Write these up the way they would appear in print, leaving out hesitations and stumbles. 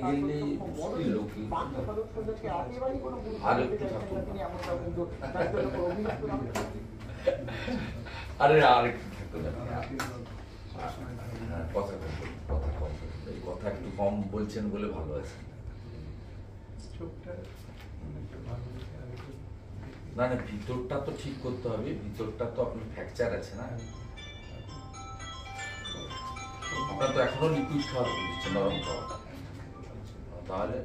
বাজে গেলে লোকে আর একটু আরে আর একটু কথা কম, এই কথা একটু কম বলছেন বলে ভালো আছে। না না, ভিতরটা তো ঠিক করতে হবে, ভিতরটা তো আপনার ফ্র্যাকচার আছে না, আপনার তো এখনো লিকুইড খাওয়া দিচ্ছে, নরম খাওয়া, তাহলে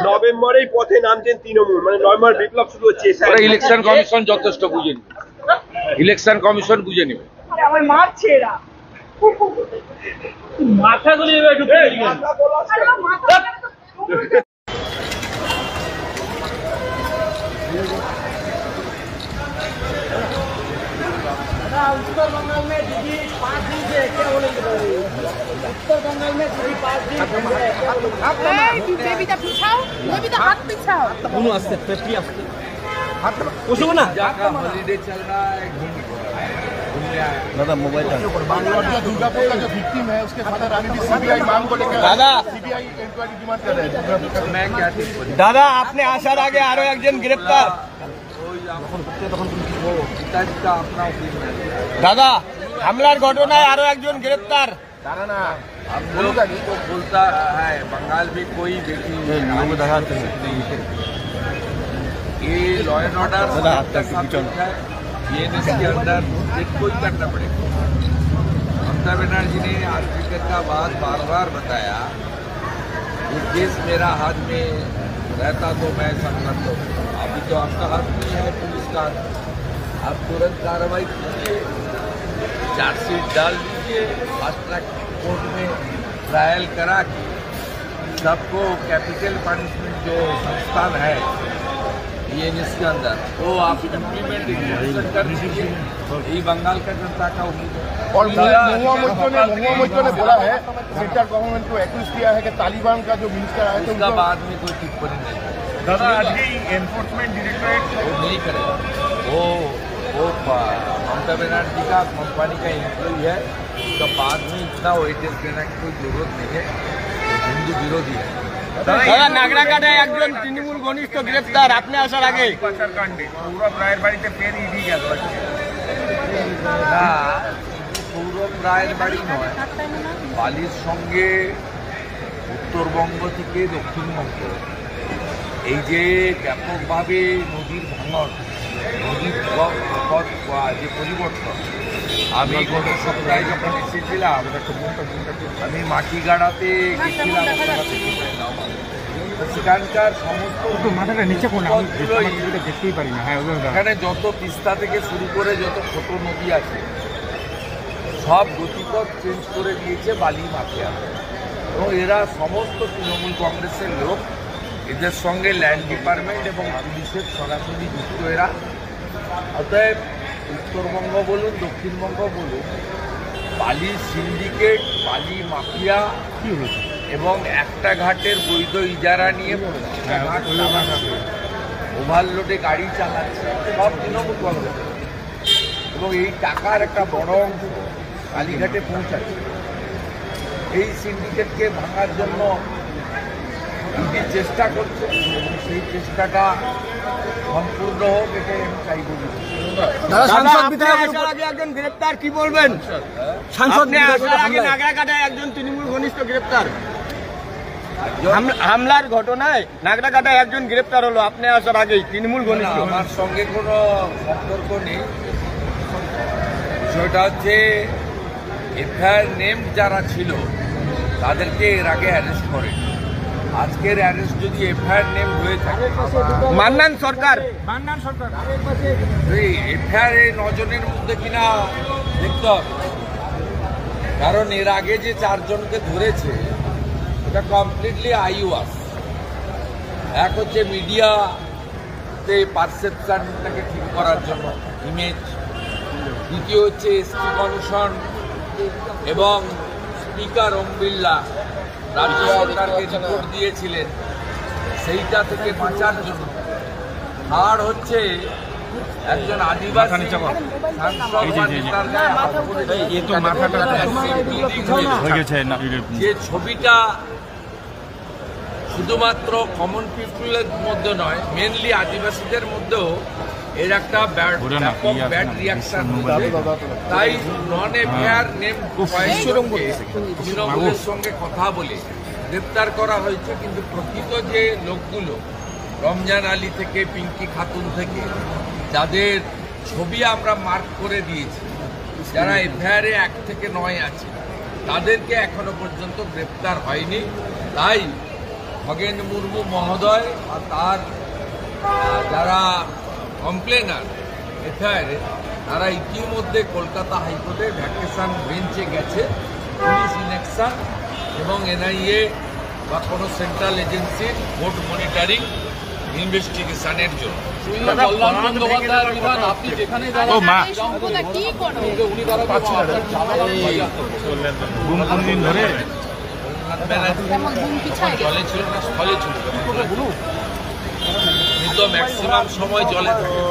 নভেম্বরেই পথে নামছেন তৃণমূল, মানে নভেম্বর বিপ্লব শুরু হচ্ছে। ইলেকশন কমিশন যথেষ্ট বুঝে নিবে, ইলেকশন কমিশন বুঝে নিবে। আমার মারছে এরা, মাথা গুলি একটু उत्तर बंगाल में दीदी 5 दिन से क्या बोलेंगे? उत्तर बंगाल में दीदी 5 दिन बेबीটা পিছাও, बेबीটা हाथ পিছাও, दोनों आस्ते पेटी आस्ते हाथ कुछ ना जाका हॉलिडे चल रहा है, दादा मोबाइल बांग्लादेश दुर्गापुर का जो विक्टिम है उसके फादर आने की सीबीआई मांग को लेकर दादा सीबीआई इंक्वायरी डिमांड कर रहे हैं। मैं क्या ठीक बोली दादा आपने आसार आगे आरो একজন গ্রেফতার अपना ओपिनियन। दादा হামলার ঘটনায় আরো একজন গ্রেফতার। हम लोग तो बोलता है बंगाल में कोई बेटी ये लॉ एंड ऑर्डर है, ये इसके अंदर कोई करना पड़ेगा। ममता बनर्जी ने आर्टिकल का बात बार बार बताया, ये केस मेरा हाथ में रहता तो मैं संघर्ष तो, अभी तो आपका हाथ नहीं है, पुलिस का, आप तुरंत कार्रवाई कीजिए, चार्जशीट डाल दीजिए, फास्ट ट्रैक कोर्ट में ट्रायल करा के सबको कैपिटल पनिशमेंट जो संस्थान है ये इसके अंदर वो आप इम्प्लीमेंट कर दीजिए, ये बंगाल का जनता का उम्मीद है। और महुआ मोइत्रो ने बोला है सेंट्रल गवर्नमेंट को एक्यूज किया है कि तालिबान का जो मिनिस्टर आया तो उसका बाद में कोई टिप्पणी नहीं है। दादा आज एनफोर्समेंट डायरेक्टरेट वो नहीं करेगा, वो ममता बनर्जी का कंपनी का एम्प्लॉई है, उसका बाद में इतना वेटेज देने की कोई जरूरत नहीं है, हिंदू विरोधी है। দাদা নাগরাকাটায় একজন তৃণমূল ঘনিষ্ঠ গ্রেফতার আপনি আসার আগে। কাণ্ডে সৌরভ রায়ের বাড়িতে ফের ইডি গেল না, সৌরভ রায়ের বাড়ি নয়, বালির সঙ্গে উত্তরবঙ্গ থেকে দক্ষিণবঙ্গ এই যে ব্যাপকভাবে নদীর ভাঙন, নদীর পথ যে পরিবর্তন, আমি গত সপ্তাহে যখন এসেছিলাম আমি মাটিগাড়াতে গেছিলাম, সেখানকার সমস্ত মাথাটা নিচে দেখতেই পারি না, এখানে যত তিস্তা থেকে শুরু করে যত ছোট নদী আছে সব গতিপথ চেঞ্জ করে দিয়েছে বালি মাফিয়া, এবং এরা সমস্ত তৃণমূল কংগ্রেসের লোক, এদের সঙ্গে ল্যান্ড ডিপার্টমেন্ট এবং পুলিশের সরাসরি যুক্ত এরা। অতএব উত্তরবঙ্গ বলুন দক্ষিণবঙ্গ বলুন, বালি সিন্ডিকেট, বালি মাফিয়া এবং একটা ঘাটের বৈধ ইজারা নিয়ে ওভারলোডে গাড়ি চালাচ্ছে সব তৃণমূল কংগ্রেস, এবং এই টাকার একটা বড় অংশ কালীঘাটে পৌঁছাচ্ছে। এই সিন্ডিকেটকে ভাঙার জন্য ইডি চেষ্টা করছে, এবং সেই চেষ্টাটা সম্পূর্ণ হোক এটাই আমি চাইব। একজন গ্রেফতার, কি বলবেন? সাংসদ আসার আগে নাগরাকাটায় একজন তৃণমূল ঘনিষ্ঠ গ্রেফতার, হামলার ঘটনায় নাগরাকাটায় একজন গ্রেফতার হলো আপনি আসার আগেই, তৃণমূল ঘনিষ্ঠ। আমার সঙ্গে কোনো সম্পর্ক নেই, বিষয়টা হচ্ছে এফআইআর নেম যারা ছিল তাদেরকে এর আগে অ্যারেস্ট করে, আজকের অ্যারেস্ট যদি এফআইআর নেম হয়ে থাকে, মান্নান সরকার এফআইআর এই 9 জনের মধ্যে কিনা দেখতে হবে, কারণ এর আগে যে 4 জনকে ধরেছে এটা কমপ্লিটলি আইওয়াস। এক হচ্ছে মিডিয়াতে পারসেপশনটাকে ঠিক করার জন্য ইমেজ, দ্বিতীয় হচ্ছে এসটি কমিশন এবং স্পিকার ওম বিড়লা রাজ্য সরকারকে রিপোর্ট দিয়েছিলেন, সেইটা থেকে বাঁচার জন্য। আর হচ্ছে একজন আদিবাসী সাংসদ বা নেতার গায়ে হাত করে যে ছবিটা শুধুমাত্র কমন পিপলের মধ্যে নয়, মেনলি আদিবাসীদের মধ্যেও এর একটা ব্যাড রিয়াকশন হচ্ছে। তাই নন এফআইআর নেম তৃণমূলের সঙ্গে কথা বলে গ্রেপ্তার করা হয়েছে। কিন্তু প্রকৃত যে লোকগুলো, রমজান আলী থেকে পিঙ্কি খাতুন থেকে, যাদের ছবি আমরা মার্ক করে দিয়েছি, যারা এফআইআরে 1 থেকে 9 আছে, তাদেরকে এখনো পর্যন্ত গ্রেপ্তার হয়নি। তাই খগেন মুর্মু মহোদয় আর তার যারা কমপ্লেনার এফআইআরে, তারা ইতিমধ্যে কলকাতা হাইকোর্টে ভ্যাকেশন বেঞ্চে গেছে পুলিশ ইনঅ্যাকশন এবং এনআইএ বা কোনো সেন্ট্রাল এজেন্সির ভোট মনিটরিং ইনভেস্টিগেশনের জন্য। জলে ছিল না, স্থলে ছিল, কিন্তু ম্যাক্সিমাম সময় জলে থাকে।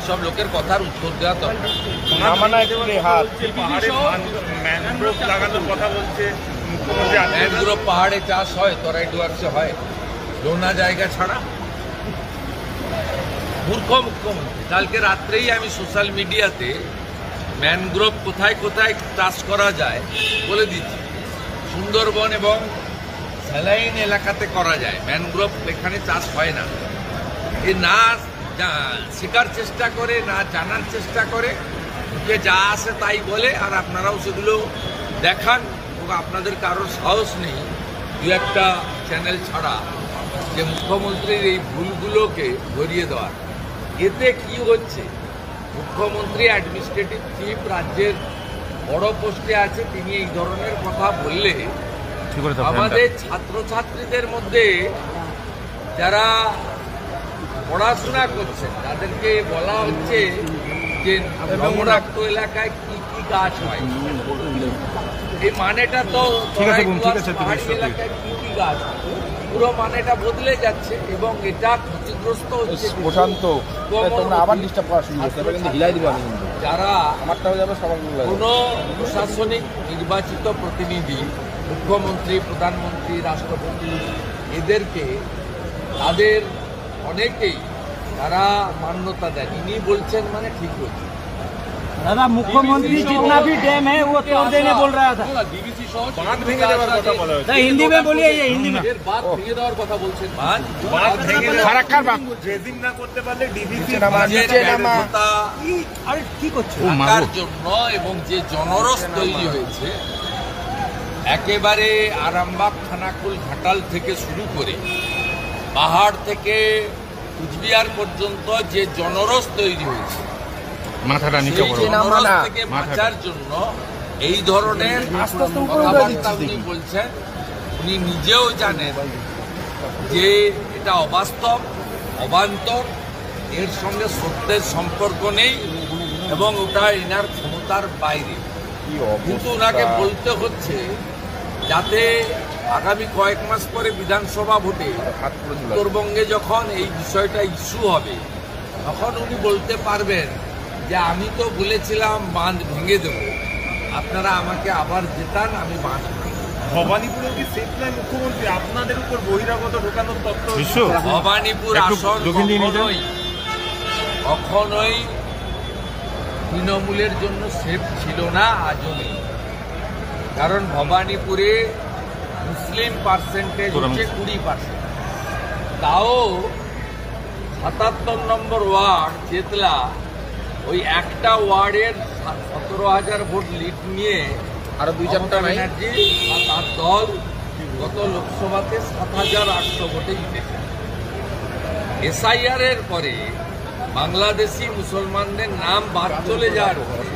সব লোকের কথার উত্তর দেওয়া দরকার। ম্যানগ্রোভ পাহাড়ে চাষ হয়, তরাই ডুয়ার্সে হয়, লোনা জায়গা ছাড়া। মূর্খ মুখ্যমন্ত্রী। কালকে রাত্রেই আমি সোশ্যাল মিডিয়াতে ম্যানগ্রোভ কোথায় কোথায় চাষ করা যায় বলে দিচ্ছি। সুন্দরবন এবং স্যালাইন এলাকাতে করা যায়, ম্যানগ্রোভ এখানে চাষ হয় না। এ না শেখার চেষ্টা করে, না জানার চেষ্টা করে, যে যা আসে তাই বলে। আর আপনারাও সেগুলো দেখান, আপনাদের কারোর সাহস নেই দু একটা চ্যানেল ছাড়া যে মুখ্যমন্ত্রীর এই ভুলগুলোকে ধরিয়ে দেওয়ার। এতে কি হচ্ছে, মুখ্যমন্ত্রী অ্যাডমিনিস্ট্রেটিভ চিফ, রাজ্যের বড় পোস্টে আছে, তিনি এই ধরনের কথা বললে আমাদের ছাত্রছাত্রীদের মধ্যে যারা পড়াশোনা করছেন তাদেরকে বলা হচ্ছে যে লবণাক্ত এলাকায় কি কি গাছ হয়। এই মানেটা তো পাহাড়ি এলাকায় কি কি গাছ, পুরো মানেটা বদলে যাচ্ছে এবং এটা ক্ষতিগ্রস্ত হচ্ছে। প্রশান্ত আবার ডিস্টার্ব করা শুরু করছে, কিন্তু হিলাই দিব আমি। যারা আমারটাও যাবে, সবার কোনো প্রশাসনিক নির্বাচিত প্রতিনিধি, মুখ্যমন্ত্রী, প্রধানমন্ত্রী, রাষ্ট্রপতি, এদেরকে তাদের অনেকেই তারা মান্যতা দেন। ইনি বলছেন মানে ঠিক হচ্ছে। दादा मुख्यमंत्री जितना भी डैम है वो तोड़ देने बोल रहा था। बांध भेंगे देওয়ার কথা বলা হয়েছে। हिंदी में बोलिए, ये हिंदी में। বাঁধ ভেঙে দেওয়ার কথা বলছেন। বাঁধ ভেঙে ফারাক্কার বাঁধ ড্রেজিং না করতে পারলে ডিভিসি নিচে নামা আরে কি করছে থাকার জন্য এবং যে জনরস তৈরি হয়েছে, একেবারে আরামবাগ, খানাকুল, ঘাটাল থেকে শুরু করে পাহাড় থেকে কুচবিহার পর্যন্ত যে জনরস তৈরি হয়েছে, মাথাটা নিচে সেই জনরস থেকে বাঁচার জন্য এই ধরনের কথাবার্তা উনি বলছেন। উনি নিজেও জানেন যে এটা অবাস্তব, অবান্তর, এর সঙ্গে সত্যের সম্পর্ক নেই এবং ওটা এনার ক্ষমতার বাইরে। কিন্তু ওনাকে বলতে হচ্ছে যাতে আগামী কয়েক মাস পরে বিধানসভা ভোটে উত্তরবঙ্গে যখন এই বিষয়টা ইস্যু হবে, তখন উনি বলতে পারবেন যে আমি তো বলেছিলাম বাঁধ ভেঙে দেব, আপনারা আমাকে আবার জেতান, আমি বাঁধ ভবানীপুরে কি সেফ নাই মুখ্যমন্ত্রী? আপনাদের উপর বহিরাগত ঢোকানোর তত্ত্ব। ভবানীপুর আসন কখনোই তৃণমূলের জন্য সেফ ছিল না, আজও নেই। কারণ ভবানীপুরে মুসলিম পার্সেন্টেজ হচ্ছে 20%, তাও 77 নম্বর ওয়ার্ড চেতলা, ওই একটা ওয়ার্ডের 17,000 ভোট লিড নিয়ে আরো 2-4টা ব্যানার্জি আর তার দল গত লোকসভাতে 7,800 ভোটে জিতেছে। এসআইআর এর পরে বাংলাদেশি মুসলমানদের নাম বাদ চলে যাওয়ার পরে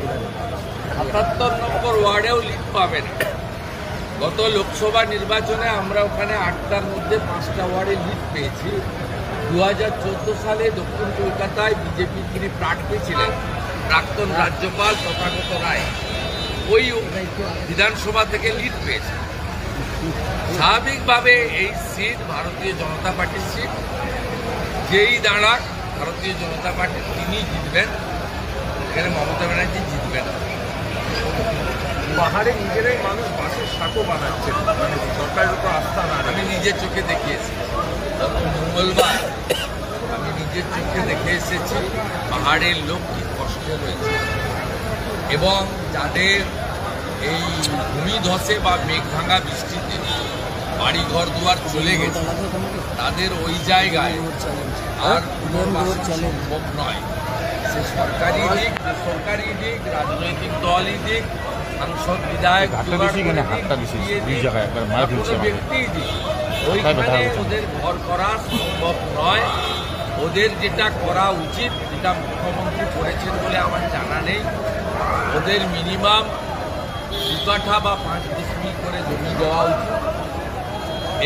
77 নম্বর ওয়ার্ডেও লিড পাবে না। গত লোকসভা নির্বাচনে আমরা ওখানে 8টার মধ্যে 5টা ওয়ার্ডে লিড পেয়েছি। 2014 সালে দক্ষিণ কলকাতায় বিজেপির যিনি প্রার্থী ছিলেন, প্রাক্তন রাজ্যপাল তথাগত রায়, ওই বিধানসভা থেকে লিড পেয়েছে। স্বাভাবিকভাবে এই সিট ভারতীয় জনতা পার্টির সিট, যেই দাঁড়াক ভারতীয় জনতা পার্টি তিনি জিতবেন, এখানে মমতা ব্যানার্জি জিতবেন। পাহাড়ে নিজেরাই মানুষ বাসের সাঁকো বানাচ্ছে, মানে সরকারের উপর আস্থা না। আমি নিজের চোখে দেখে এসেছি, গত মঙ্গলবার আমি নিজের চোখে দেখে এসেছি পাহাড়ের লোক কি কষ্টে রয়েছে, এবং যাদের এই ভূমিধসে বা মেঘ ভাঙা বৃষ্টিতে বাড়ি ঘর দুয়ার চলে গেছে, তাদের ওই জায়গায় আর পুনর্বাস সম্ভব নয়। সে সরকারি দিক, বেসরকারি দিক, রাজনৈতিক দলই দিক, সাংসদ বিধায়ক ব্যক্তি দিক, ওইখানে ওদের ঘর করা সম্ভব নয়। ওদের যেটা করা উচিত, যেটা মুখ্যমন্ত্রী করেছেন বলে আমার জানা নেই, ওদের মিনিমাম 2 কাঠা বা 5 ডিসমিল করে জমি দেওয়া উচিত।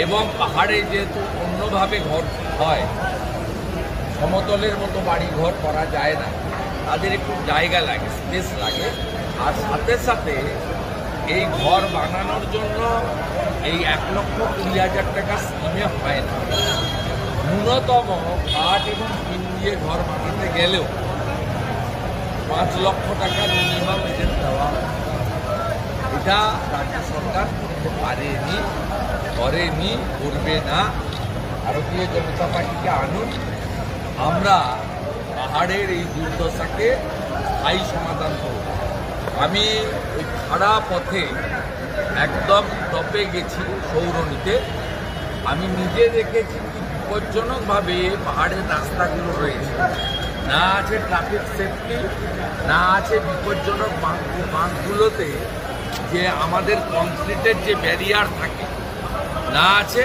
এবং পাহাড়ে যেহেতু অন্যভাবে ঘর হয়, সমতলের মতো বাড়ি ঘর করা যায় না, তাদের একটু জায়গা লাগে, স্পেস লাগে। আর সাথে সাথে এই ঘর বানানোর জন্য এই 1,20,000 টাকা স্কিমে হয় না। ন্যূনতম কাঠ এবং টিন দিয়ে ঘর বানাতে গেলেও 5 লক্ষ টাকা মিনিমাম এদের দেওয়া হয়। এটা রাজ্য সরকার করতে পারেনি, করেনি, করবে না। ভারতীয় জনতা পার্টিকে আনুন, আমরা পাহাড়ের এই দুর্দশাকে স্থায়ী সমাধান করব। আমি ওই খাড়া পথে একদম টপে গেছি সৌরনীতে, আমি নিজে দেখেছি কি বিপজ্জনকভাবে পাহাড়ের রাস্তাগুলো রয়েছে। না আছে ট্রাফিক সেফটি, না আছে বিপজ্জনক বাঁধগুলোতে যে আমাদের কংক্রিটের যে ব্যারিয়ার থাকে, না আছে।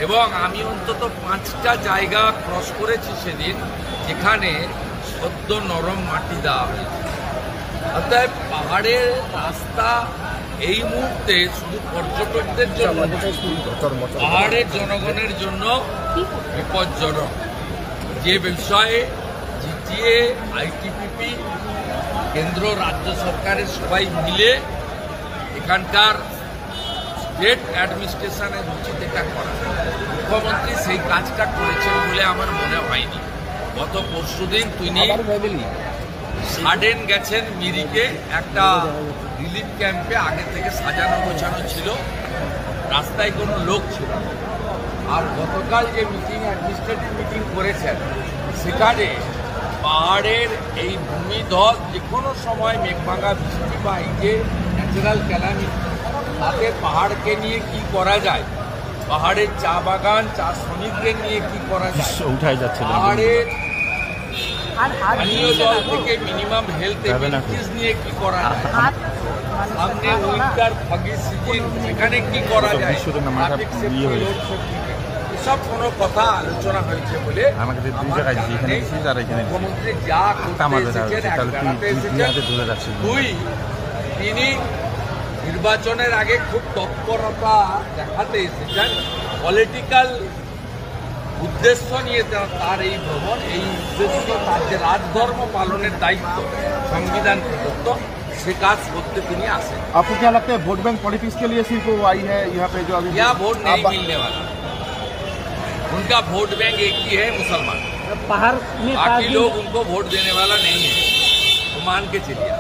এবং আমি অন্তত 5টা জায়গা ক্রস করেছি সেদিন, যেখানে সদ্য নরম মাটি দেওয়া হয়েছে। অর্থাৎ পাহাড়ের রাস্তা এই মুহূর্তে শুধু পর্যটকদের জন্য, পাহাড়ের জনগণের জন্য বিপজ্জনক। যে বিষয়ে জিটিএ, আইটিপিপি, কেন্দ্র রাজ্য সরকারের সবাই মিলে এখানকার স্টেট অ্যাডমিনিস্ট্রেশনের উচিত এটা করা। মুখ্যমন্ত্রী সেই কাজটা করেছেন বলে আমার মনে হয়নি। গত পরশুদিন তিনি সাডেন গেছেন মিরিকে, একটা রিলিফ ক্যাম্পে, আগে থেকে সাজানো গোছানো ছিল, রাস্তায় কোনো লোক ছিল না। আর গতকাল যে মিটিং, অ্যাডমিনিস্ট্রেটিভ মিটিং করেছেন, সেখানে পাহাড়ের এই ভূমিধস যে কোনো সময় মেঘভাঙা বৃষ্টি বা এই যে ন্যাচারাল ক্যালামিটি, তাতে পাহাড়কে নিয়ে কি করা যায়, পাহাড়ের চা বাগান, চা শ্রমিকদের নিয়ে কি করা যায়, পাহাড়ের পানীয় জল থেকে মিনিমাম হেলথ এবিলিটিস নিয়ে কি করা যায়, সামনে উইন্টার ফগি সিজন, সেখানে কি করা যায়, ট্রাফিক সেফটি, রোড সেফটি, এসব কোনো কথা আলোচনা হয়েছে বলে মুখ্যমন্ত্রী যা করতে এসেছেন, তিনি নির্বাচনের আগে খুব তৎপরতা দেখাতে এসেছেন। পলিটিক্যাল উদ্দেশ্য নিয়ে তার এই ভ্রমণ, এই উদ্দেশ্য তার যে রাজধর্ম পালনের দায়িত্ব সংবিধান প্রদত্ত, से काज करते তিনি আসেন। आपको क्या लगता है वोट बैंक पॉलिटिक्स के लिए सिर्फ वो आई है यहाँ पे जो अभी यहाँ वोट नहीं मिलने वाला, उनका वोट बैंक एक ही है, मुसलमान। पहाड़ में बाकी लोग उनको वोट देने वाला नहीं है, वो मान के चलिए।